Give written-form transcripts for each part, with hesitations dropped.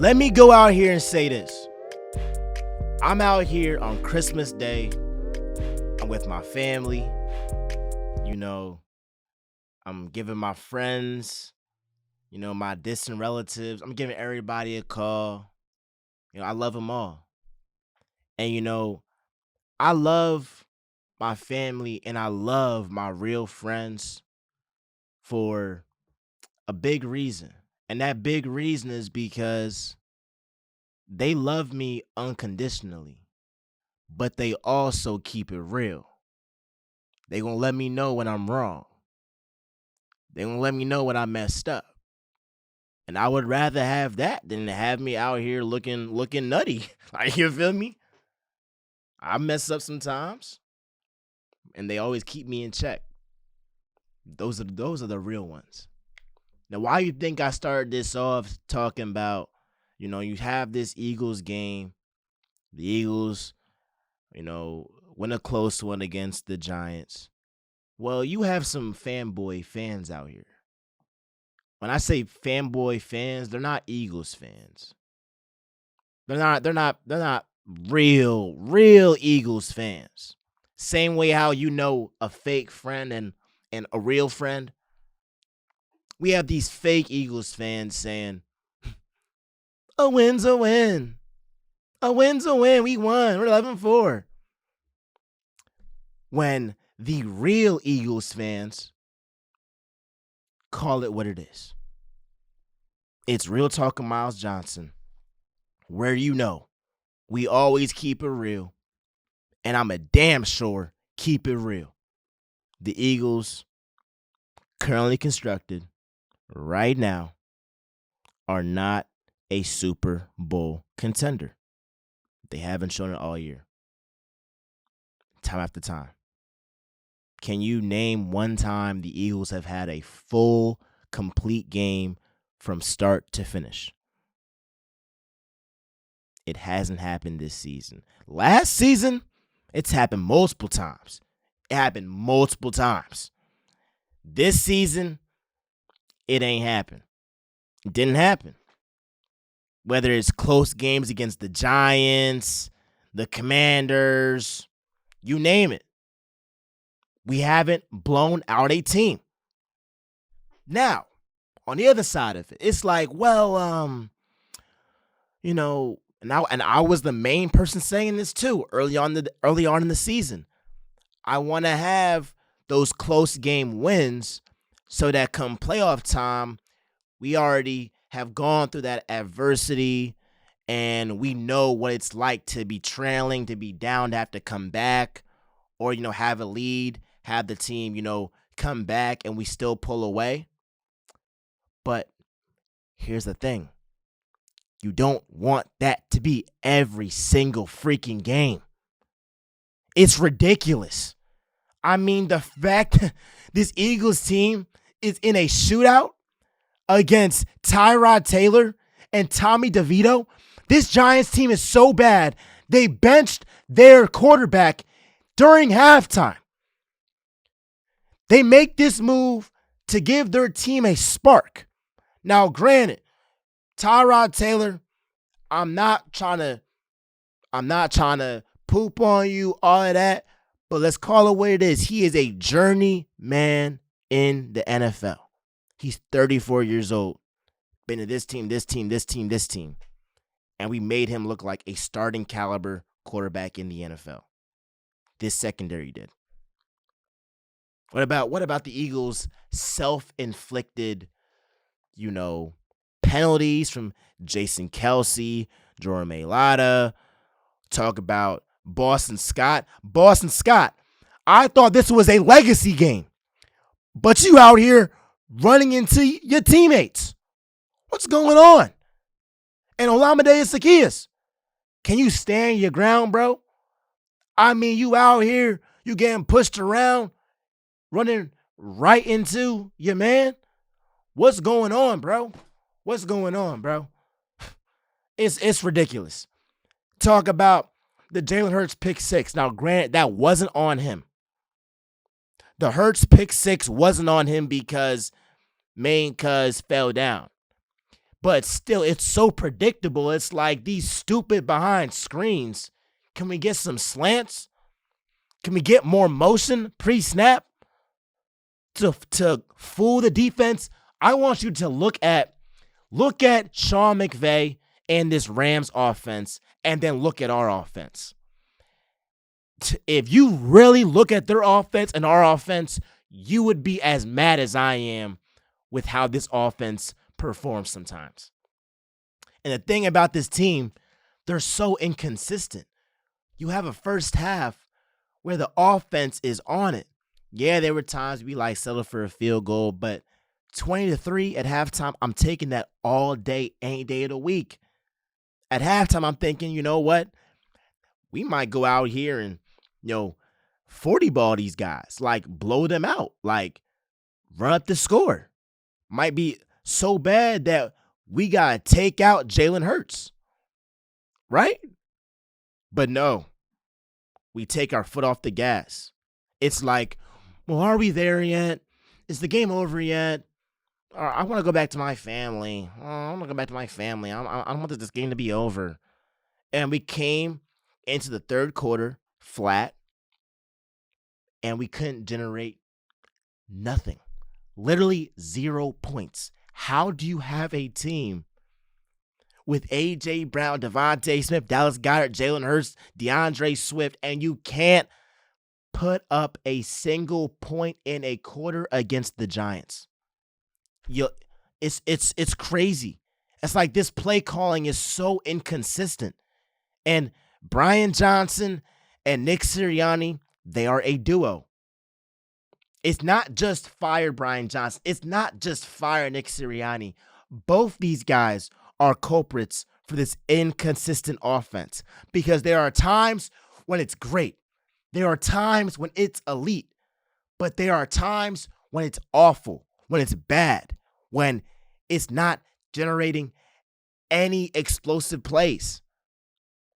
Let me go out here and say this. I'm out here on Christmas Day. I'm with my family. You know, I'm giving my friends, my distant relatives. I'm giving everybody a call. I love them all. And, I love my family and I love my real friends for a big reason. And that big reason is because they love me unconditionally, but they also keep it real. They gonna let me know when I'm wrong. They gonna let me know when I messed up. And I would rather have that than to have me out here looking nutty. Like, you feel me? I mess up sometimes, and they always keep me in check. Those are the real ones. Now, why you think I started this off talking about, you have this Eagles game. The Eagles, win a close one against the Giants. Well, you have some fanboy fans out here. When I say fanboy fans, they're not Eagles fans. They're not real Eagles fans. Same way how a fake friend and a real friend. We have these fake Eagles fans saying, a win's a win. A win's a win. We won. We're 11-4. When the real Eagles fans call it what it is. It's Real Talking Miles Johnson, where we always keep it real, and I'm a damn sure keep it real. The Eagles, currently constructed right now, are not a Super Bowl contender. They haven't shown it all year. Time after time. Can you name one time the Eagles have had a full, complete game from start to finish? It hasn't happened this season. Last season, it's happened multiple times. This season, it ain't happened. It didn't happen. Whether it's close games against the Giants, the Commanders, you name it. We haven't blown out a team. Now, on the other side of it, it's like, and I was the main person saying this too early on in the season. I want to have those close game wins so that come playoff time, we already have gone through that adversity and we know what it's like to be trailing, to be down, to have to come back, or have a lead, have the team come back and we still pull away. But here's the thing. You don't want that to be every single freaking game. It's ridiculous. I mean, the fact that this Eagles team is in a shootout against Tyrod Taylor and Tommy DeVito, this Giants team is so bad, they benched their quarterback during halftime. They make this move to give their team a spark. Now, granted, Tyrod Taylor, I'm not trying to poop on you, all of that, but let's call it what it is. He is a journeyman in the NFL. He's 34 years old. Been to this team. And we made him look like a starting caliber quarterback in the NFL. This secondary did. What about the Eagles' self-inflicted, penalties from Jason Kelce, Jordan Mailata? Talk about Boston Scott. Boston Scott, I thought this was a legacy game, but you out here running into your teammates. What's going on? And Olamide Zaccheaus, can you stand your ground, bro? I mean, you out here, you getting pushed around, running right into your man. What's going on, bro? It's ridiculous. Talk about the Jalen Hurts pick six. Now, granted, that wasn't on him. The Hurts pick six wasn't on him because Main Cuz fell down. but still, it's so predictable. It's like these stupid behind screens. Can we get some slants? Can we get more motion pre-snap to fool the defense? I want you to look at Sean McVay and this Rams offense, and then look at our offense. If you really look at their offense and our offense, you would be as mad as I am with how this offense performs sometimes. And the thing about this team, they're so inconsistent. You have a first half where the offense is on it. Yeah, there were times we settled for a field goal, but 20-3 at halftime, I'm taking that all day, any day of the week. At halftime, I'm thinking, you know what? We might go out here and, 40 ball these guys, blow them out, run up the score. Might be so bad that we got to take out Jalen Hurts, right? But no, we take our foot off the gas. It's like, well, are we there yet? Is the game over yet? I want to go back to my family. I want to go back to my family. I want this game to be over. And we came into the third quarter flat, and we couldn't generate nothing. Literally 0 points. How do you have a team with A.J. Brown, Devontae Smith, Dallas Goedert, Jalen Hurts, DeAndre Swift, and you can't put up a single point in a quarter against the Giants? It's crazy. It's like this play calling is so inconsistent. And Brian Johnson and Nick Sirianni, they are a duo. It's not just fire Brian Johnson. It's not just fire Nick Sirianni. Both these guys are culprits for this inconsistent offense because there are times when it's great. There are times when it's elite. But there are times when it's awful, when it's bad, when it's not generating any explosive plays.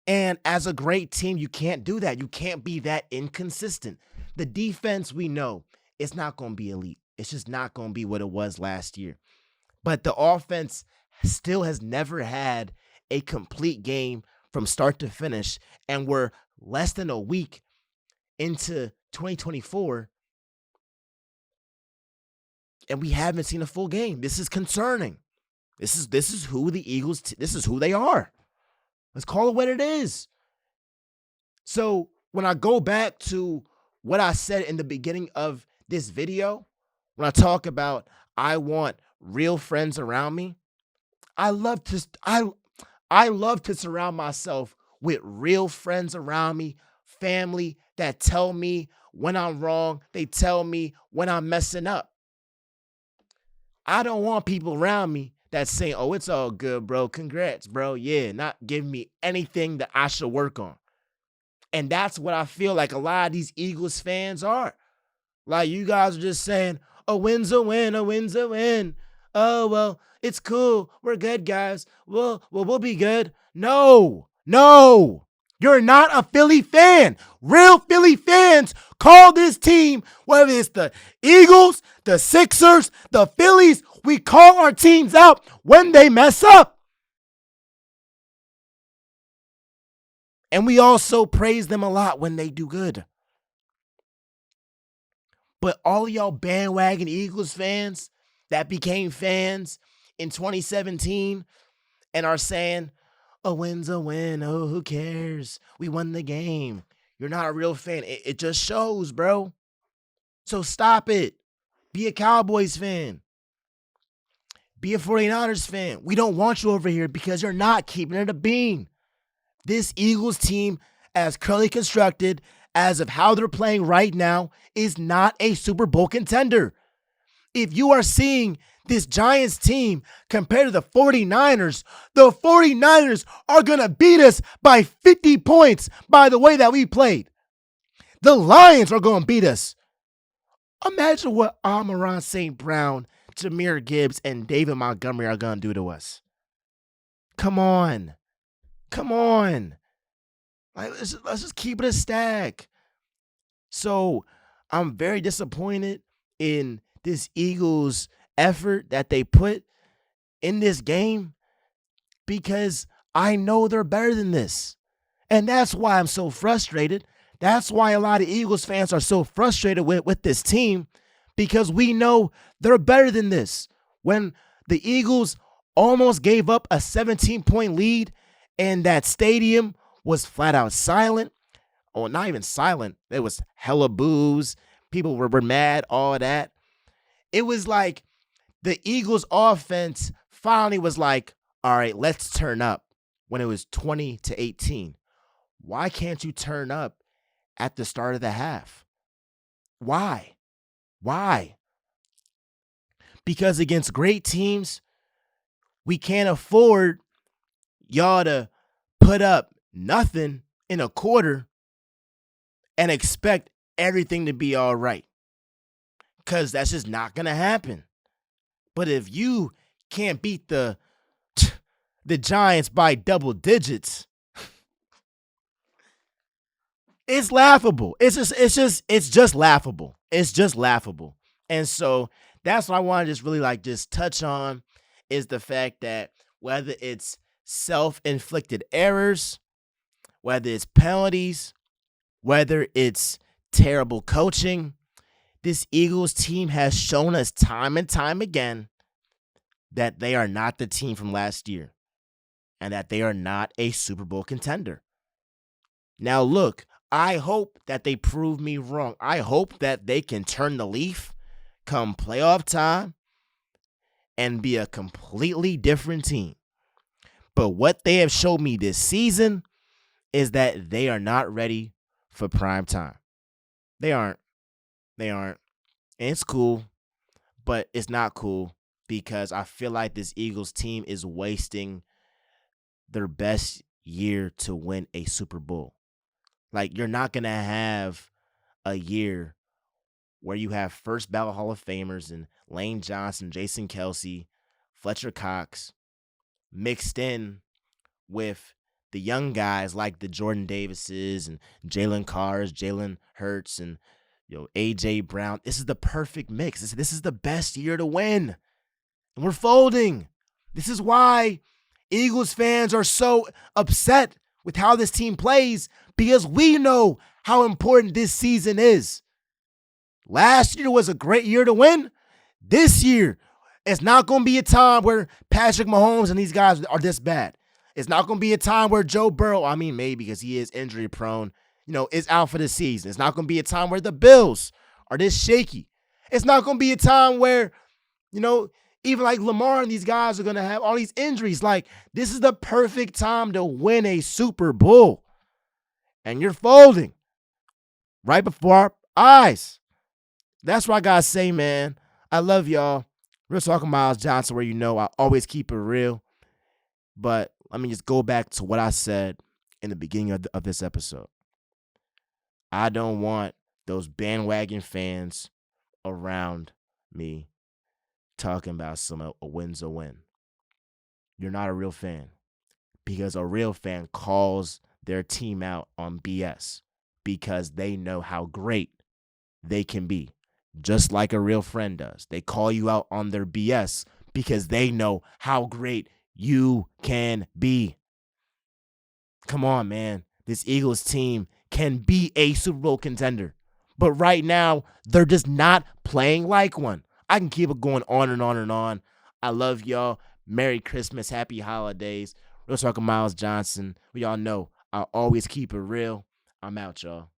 And as a great team, you can't do that. You can't be that inconsistent. The defense, we know, it's not going to be elite. It's just not going to be what it was last year. But the offense still has never had a complete game from start to finish. And we're less than a week into 2024. And we haven't seen a full game. This is concerning. This is who the Eagles, this is who they are. Let's call it what it is. So when I go back to what I said in the beginning of this video, when I talk about I want real friends around me, I love to surround myself with real friends around me, family that tell me when I'm wrong, they tell me when I'm messing up. I don't want people around me that's saying, oh, it's all good, bro. Congrats, bro. Yeah, not giving me anything that I should work on. And that's what I feel like a lot of these Eagles fans are. Like, you guys are just saying, a win's a win, a win's a win. Oh, well, it's cool. We're good, guys. We'll be good. No. You're not a Philly fan. Real Philly fans call this team, whether it's the Eagles, the Sixers, the Phillies, we call our teams out when they mess up. And we also praise them a lot when they do good. But all of y'all bandwagon Eagles fans that became fans in 2017 and are saying, a win's a win. Oh, who cares? We won the game. You're not a real fan. It just shows, bro. So stop it. Be a Cowboys fan. Be a 49ers fan. We don't want you over here because you're not keeping it a bean. This Eagles team, as currently constructed, as of how they're playing right now, is not a Super Bowl contender. If you are seeing this Giants team compared to the 49ers are going to beat us by 50 points by the way that we played. The Lions are going to beat us. Imagine what Amon-Ra St. Brown, Jahmyr Gibbs, and David Montgomery are going to do to us. Come on. Let's just keep it a stack. So I'm very disappointed in this Eagles effort that they put in this game. because I know they're better than this. And that's why I'm so frustrated. That's why a lot of Eagles fans are so frustrated with this team because we know they're better than this. When the Eagles almost gave up a 17-point lead and that stadium was flat out silent, or not even silent, it was hella boos. People were mad, all that. It was like the Eagles offense finally was like, all right, let's turn up when it was 20-18. Why can't you turn up at the start of the half? Why? Why? Because against great teams, we can't afford y'all to put up nothing in a quarter and expect everything to be all right. Because that's just not going to happen. But if you can't beat the Giants by double digits, it's laughable. It's just laughable. It's just laughable. And so that's what I want to just really just touch on is the fact that whether it's self-inflicted errors, whether it's penalties, whether it's terrible coaching, this Eagles team has shown us time and time again that they are not the team from last year and that they are not a Super Bowl contender. Now, look, I hope that they prove me wrong. I hope that they can turn the leaf come playoff time and be a completely different team. But what they have showed me this season is that they are not ready for prime time. They aren't. And it's cool, but it's not cool because I feel like this Eagles team is wasting their best year to win a Super Bowl. Like, you're not going to have a year where you have first ballot Hall of Famers and Lane Johnson, Jason Kelce, Fletcher Cox mixed in with the young guys like the Jordan Davises and Jalen Carrs, Jalen Hurts, and A.J. Brown. This is the perfect mix. This is the best year to win. And we're folding. This is why Eagles fans are so upset with how this team plays because we know how important this season is. Last year was a great year to win. This year, it's not going to be a time where Patrick Mahomes and these guys are this bad. It's not going to be a time where Joe Burrow, I mean, maybe because he is injury prone, is out for the season. It's not going to be a time where the Bills are this shaky. It's not going to be a time where, even like Lamar and these guys are going to have all these injuries. Like, this is the perfect time to win a Super Bowl. And you're folding right before our eyes. That's what I got to say, man. I love y'all. Real Talk Miles Johnson, where I always keep it real. But let me just go back to what I said in the beginning of this episode. I don't want those bandwagon fans around me talking about a win's a win. You're not a real fan because a real fan calls their team out on BS because they know how great they can be, just like a real friend does. They call you out on their BS because they know how great you can be. Come on, man. This Eagles team can be a Super Bowl contender. But right now, they're just not playing like one. I can keep it going on and on and on. I love y'all. Merry Christmas. Happy holidays. Real Talk Miles Johnson. We all know I always keep it real. I'm out, y'all.